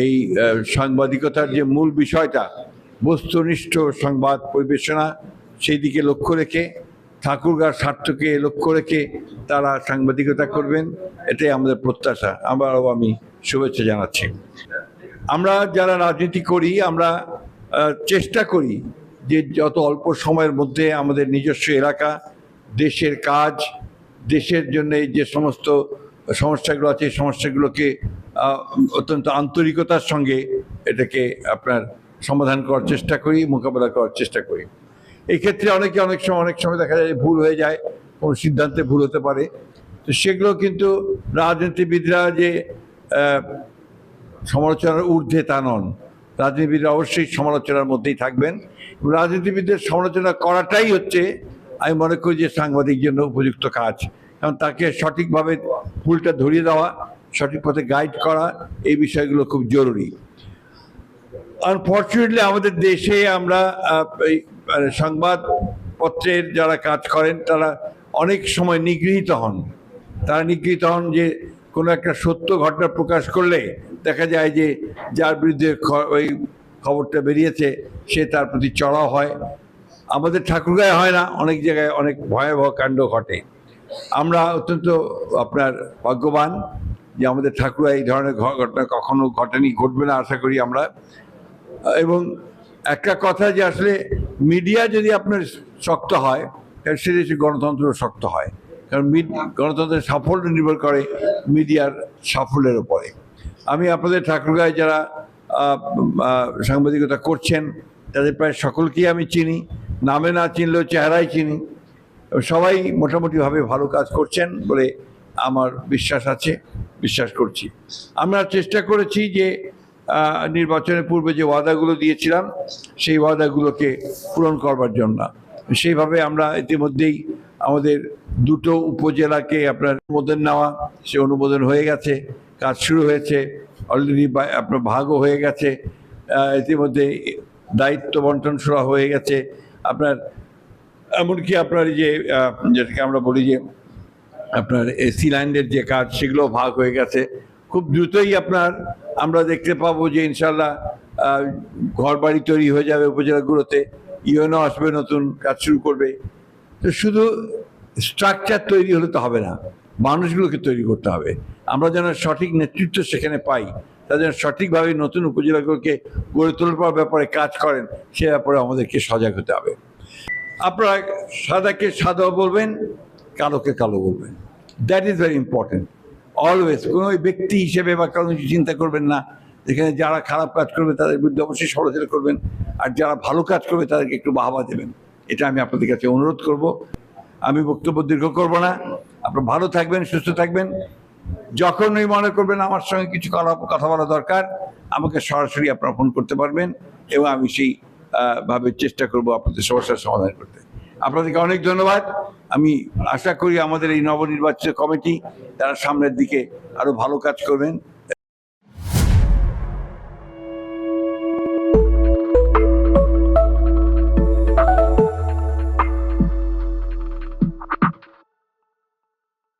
এই সাংবাদিকতার যে মূল বিষয়টা বস্তুনিষ্ঠ সংবাদ পরিবেশনা সেই দিকে লক্ষ্য রেখে ঠাকুরগাঁর স্বার্থকে লক্ষ্য রেখে তারা সাংবাদিকতা করবেন, এটাই আমাদের প্রত্যাশা। আমি শুভেচ্ছা জানাচ্ছি। আমরা যারা রাজনীতি করি আমরা চেষ্টা করি যে যত অল্প সময়ের মধ্যে আমাদের নিজস্ব এলাকা, দেশের কাজ, দেশের জন্য যে সমস্ত সমস্যাগুলো আছে এই সমস্যাগুলোকে অত্যন্ত আন্তরিকতার সঙ্গে এটাকে আপনার সমাধান করার চেষ্টা করি, মোকাবেলা করার চেষ্টা করি। এই ক্ষেত্রে অনেক সময় দেখা যায় ভুল হয়ে যায়, কোনো সিদ্ধান্তে ভুল হতে পারে। তো সেগুলো কিন্তু রাজনীতিবিদরা যে সমালোচনার ঊর্ধ্বে তা নন, রাজনীতিবিদরা অবশ্যই সমালোচনার মধ্যেই থাকবেন। রাজনীতিবিদদের সমালোচনা করাটাই হচ্ছে আমি মনে করি যে সাংবাদিক জন্য উপযুক্ত কাজ, কারণ তাকে সঠিকভাবে ভুলটা ধরিয়ে দেওয়া, সঠিক পথে গাইড করা, এই বিষয়গুলো খুব জরুরি। আনফর্চুনেটলি আমাদের দেশে আমরা সংবাদপত্রের যারা কাজ করেন তারা অনেক সময় নিগৃহীত হন। তারা নিগৃহীত হন যে কোনো একটা সত্য ঘটনা প্রকাশ করলে দেখা যায় যে যার বিরুদ্ধে ওই খবরটা বেরিয়েছে সে তার প্রতি চড়াও হয়। আমাদের ঠাকুরগাঁয়ে হয় না, অনেক জায়গায় অনেক ভয়াবহ কাণ্ড ঘটে। আমরা অত্যন্ত আপনার ভাগ্যবান যে আমাদের ঠাকুরগাঁয়ে এই ধরনের ঘটনা কখনো ঘটেনি, ঘটবে না আশা করি আমরা। এবং একটা কথা যে আসলে মিডিয়া যদি আপনার শক্ত হয় তাহলে সে দেশে গণতন্ত্র শক্ত হয়, কারণ গণতন্ত্রের সাফল্য নির্ভর করে মিডিয়ার সাফল্যের উপরে। আমি আপনাদের ঠাকুরগাঁয়ে যারা সাংবাদিকতা করছেন তাদের প্রায় সকলকেই আমি চিনি, নামে না চিনলেও চেহারাই চিনি। সবাই মোটামুটিভাবে ভালো কাজ করছেন বলে আমার বিশ্বাস আছে, বিশ্বাস করছি। আমরা চেষ্টা করেছি যে নির্বাচনের পূর্বে যে ওয়াদাগুলো দিয়েছিলাম সেই ওয়াদাগুলোকে পূরণ করবার জন্য। সেইভাবে আমরা ইতিমধ্যেই আমাদের দুটো উপজেলাকে আপনার অনুমোদন নেওয়া, সে অনুমোদন হয়ে গেছে, কাজ শুরু হয়েছে, অলরেডি আপনার ভাগও হয়ে গেছে, ইতিমধ্যে দায়িত্ব বন্টন শুরু হয়ে গেছে। আপনার এমনকি আপনার যে যেটাকে আমরা বলি যে আপনার এসি লাইনের যে কাজ সেগুলো ভাগ হয়ে গেছে। খুব দ্রুতই আমরা দেখতে পাবো যে ইনশাল্লাহ ঘর বাড়ি তৈরি হয়ে যাবে উপজেলাগুলোতে, ইউএনও আসবে, নতুন কাজ শুরু করবে। তো শুধু স্ট্রাকচার তৈরি হলে তো হবে না, মানুষগুলোকে তৈরি করতে হবে। আমরা যেন সঠিক নেতৃত্ব সেখানে পাই, তারা যেন সঠিকভাবে নতুন উপজেলাগুলোকে গড়ে তোলার ব্যাপারে কাজ করেন, সে ব্যাপারে আমাদেরকে সজাগ হতে হবে। আপনারা সাদাকে সাদা বলবেন, কালোকে কালো বলবেন, that is very important. Always কোনো ব্যক্তি হিসেবে বা কারো কিছু চিন্তা করবেন না। এখানে যারা খারাপ কাজ করবে তাদের বিরুদ্ধে অবশ্যই সমালোচনা করবেন, আর যারা ভালো কাজ করবে তাদেরকে একটু বাহবা দেবেন। এটা আমি আপনাদের কাছে অনুরোধ করব। আমি বক্তব্য দীর্ঘ করব না। আপনারা ভালো থাকবেন, সুস্থ থাকবেন। যখনই মনে করবেন আমার সঙ্গে কিছু কথা বলা দরকার, আমাকে সরাসরি আপনারা ফোন করতে পারবেন এবং আমি সেই ভাবে চেষ্টা করব আপনাদের সমস্যার সমাধান করতে। আপনাদেরকে অনেক ধন্যবাদ। আমি আশা করি আমাদের এই নবনির্বাচিত কমিটি তারা সামনের দিকে আরো ভালো কাজ করবেন।